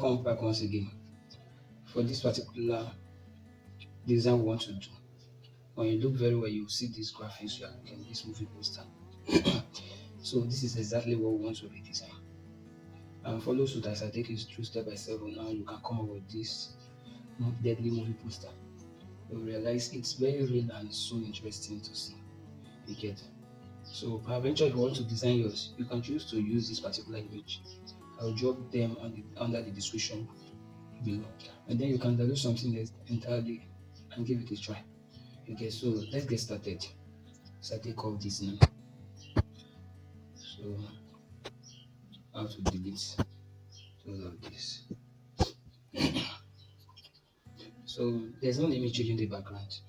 Welcome back once again. For this particular design we want to do, when you look very well, you see these graphics you are in this movie poster. So this is exactly what we want to redesign. And follow suit as I take you through step by step on how you can come up with this deadly movie poster. You'll realize it's very real and so interesting to see. You get. So peradventure if you want to design yours, you can choose to use this particular image. I'll drop them under the description below. And then you can download something else entirely and give it a try. Okay, so let's get started. So I take off this now. So how to delete all of this. So there's no limit changing the background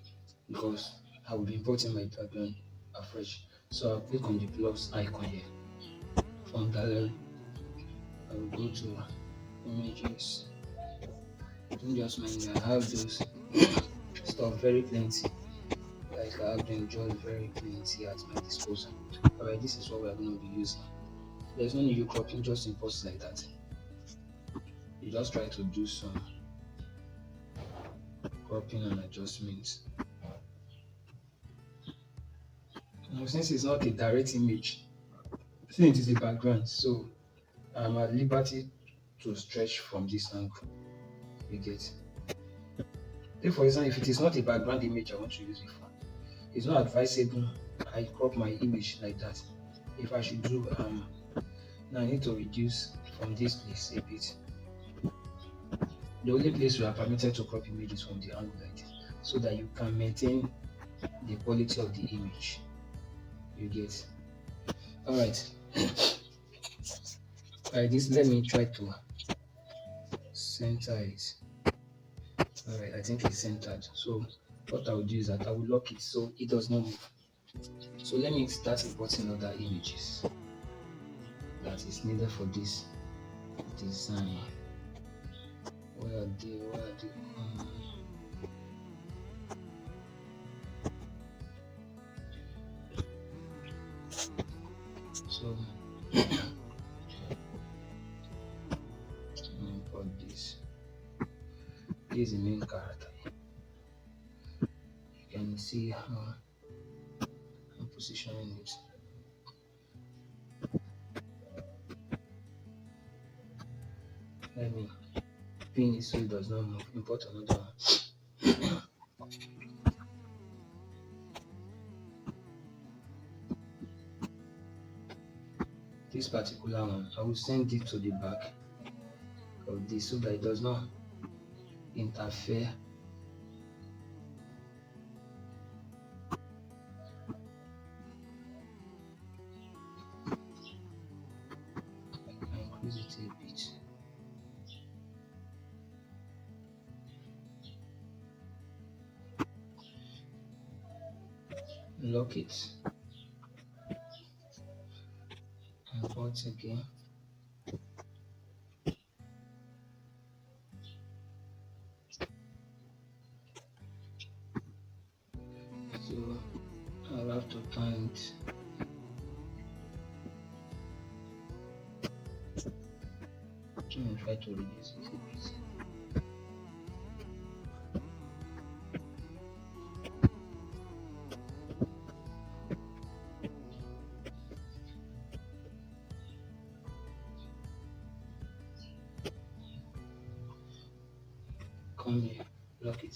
because I will be importing my background afresh. So I'll click on the plus icon here. From gallery, I will go to images. Don't just mind me, I have those stuff very plenty. Like I have them just very plenty at my disposal. Alright, this is what we are going to be using. There's no need you cropping, just import like that. You just try to do some cropping and adjustments. Now, since it's not a direct image, since it is a background, so I'm at liberty to stretch from this angle. You get. If for example, if it is not a background image I want to use it for, it's not advisable I crop my image like that. If I should do now I need to reduce from this place a bit. The only place we are permitted to crop images from the angle like this, so that you can maintain the quality of the image. You get. Alright. This let me try to center it. Alright, I think it's centered. So what I will do is that I will lock it so it does not move. So let me start importing other images that is needed for this design. Where are they? So import this. This is the main character. You can see how I'm positioning it. Let me pin it so it does not move. Import another one. This particular one, I will send it to the back of this so that it does not interfere. Increase it a bit. Lock it. Import again. So I'll have to turn it. And try to reduce it a bit. Come here, lock it.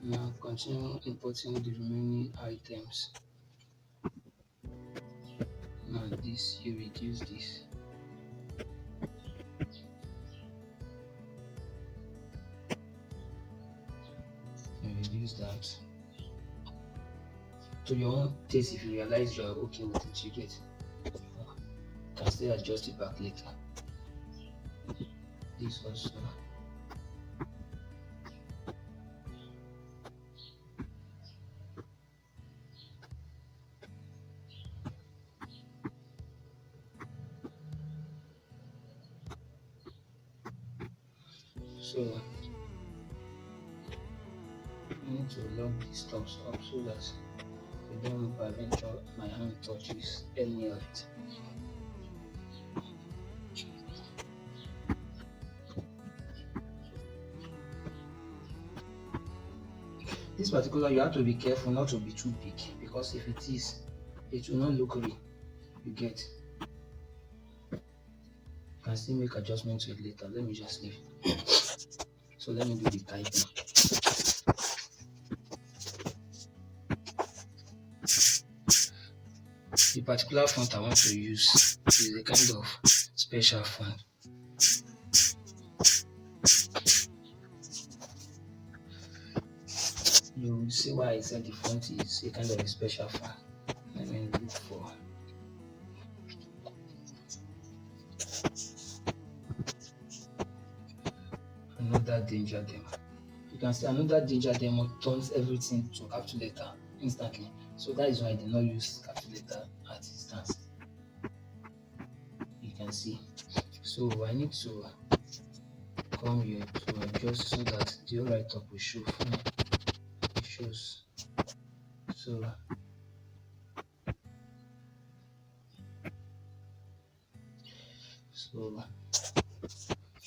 Now continue importing the remaining items. Now this, you reduce this. You reduce that. To your own taste, if you realize you are okay with it, you get. You can still adjust it back later. This also. So I need to lock these stops up so that you don't peradventure my hand touches any of it. This particular, you have to be careful not to be too big, because if it is, it will not look real. You get. You can still make adjustments to it later. Let me just leave. So let me do the typing. The particular font I want to use is a kind of special font. You will see why I said the font is a kind of a special font. Let me look for another danger demo. You can see another danger demo turns everything to capital letter instantly. So that is why I did not use capital letter at instance. You can see. So I need to come here to adjust so that the write-up will show fine. It shows. So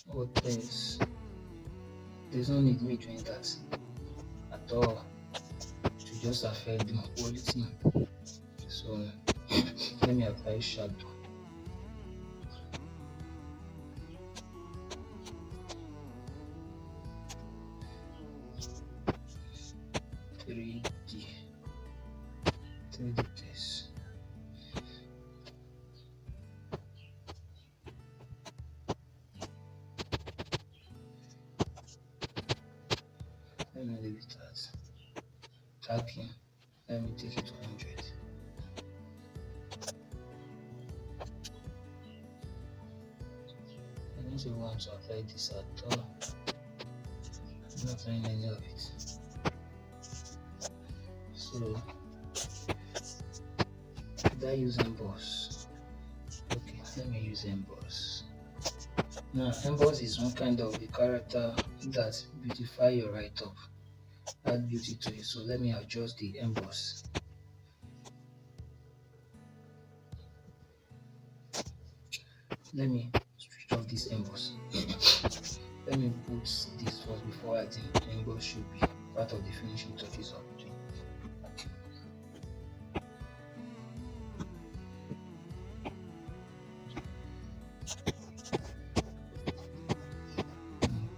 what else? There's no need me doing that at all to just affect the quality. So let me apply shadow. Three D test. Let me leave it at tracking. Let me take it to 100. I don't want to apply this at all. I'm not applying any of it. So did I use emboss? Okay, let me use emboss. Now emboss is one kind of a character that beautify your write-up, add beauty to it. So let me adjust the emboss. Let me switch off this emboss. Let me put this first before adding. Emboss should be part of the finishing touches of the doing.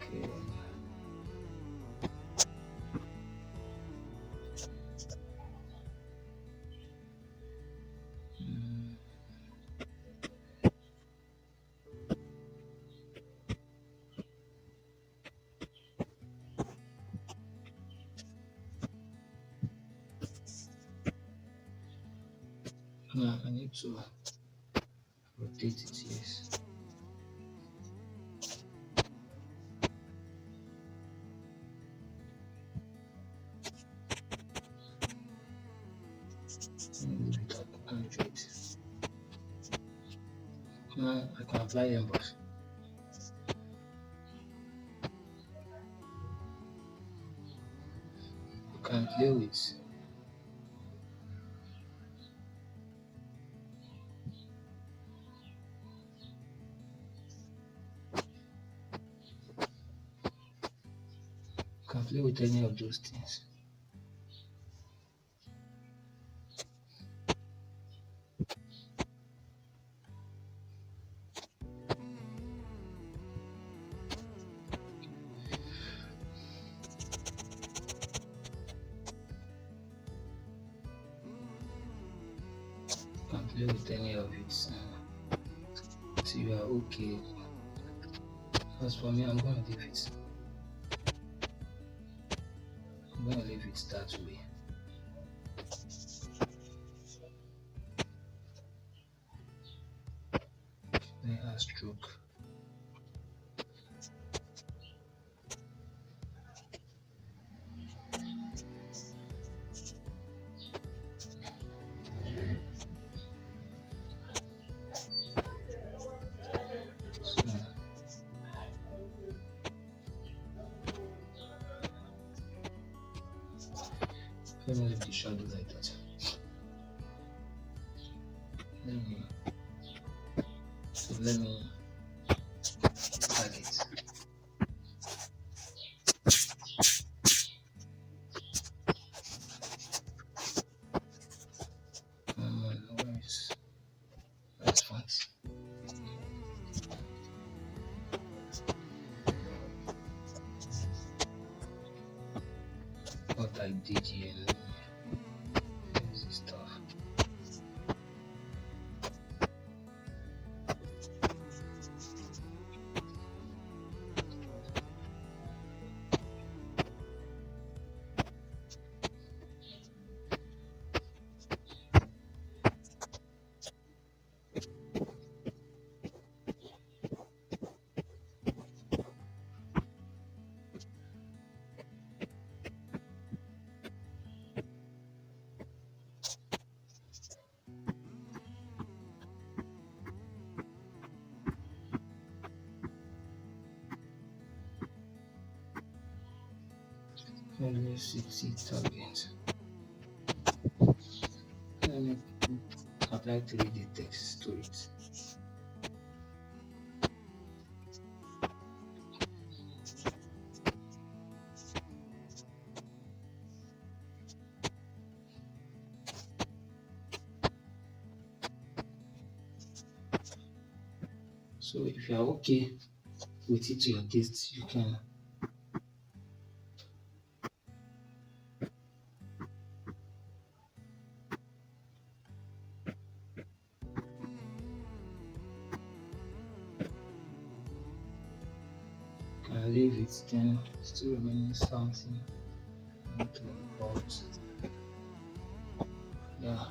Okay. Now I need to rotate it, yes. Leave it at 100. Now I can apply emboss. You can play with any of those things. You can play with any of it so you are okay. As for me, I'm going to leave it. I'm going to leave it that way. Then add stroke. Let me leave the shadow like that. Let me add it. I did here. There's this stuff. City target. Let me apply 3D text to it. So if you are okay with it to your taste, you can leave it, then still remaining something to about. Yeah.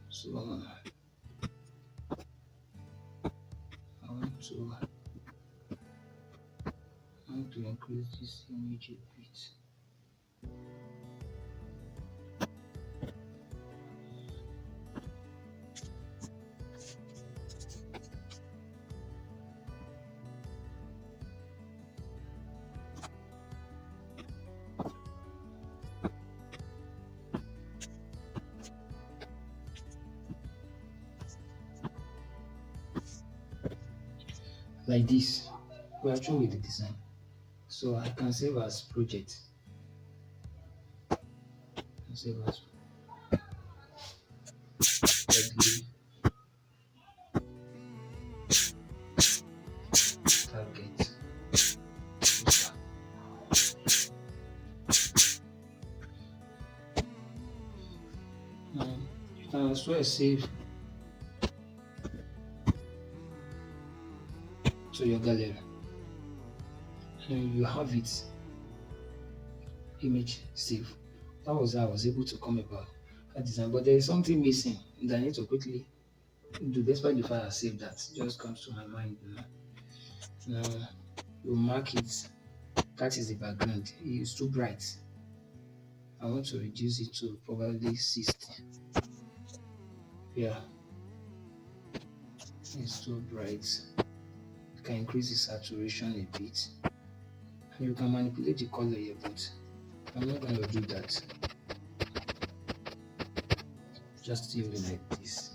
So I want to increase this image a bit. Like this. We are through with the design. So I can save as project. Save as target. You can as well save to your gallery. And you have it image save. That was how I was able to come about that design. But there is something missing that I need to quickly do despite the fact I saved that. Just comes to my mind. Now you mark it. That is the background. It's too bright. I want to reduce it to probably 60. Yeah. It's too bright. You can increase the saturation a bit. And you can manipulate the color here, but I'm not going to do that. Just leave it like this.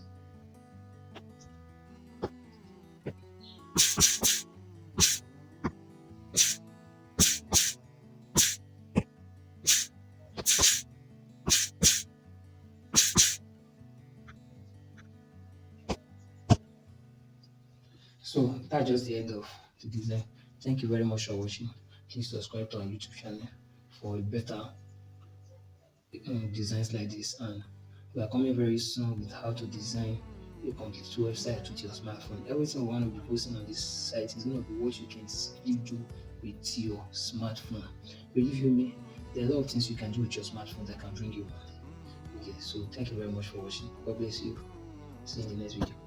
So that's just the end of the design. Thank you very much for watching. Please subscribe to our YouTube channel for better designs like this, and we are coming very soon with how to design a complete website with your smartphone. Everything we want to be posting on this site is going to be what you can simply do with your smartphone. Believe you me, there are a lot of things you can do with your smartphone that can bring you money. Okay, so thank you very much for watching. God bless you. See you in the next video.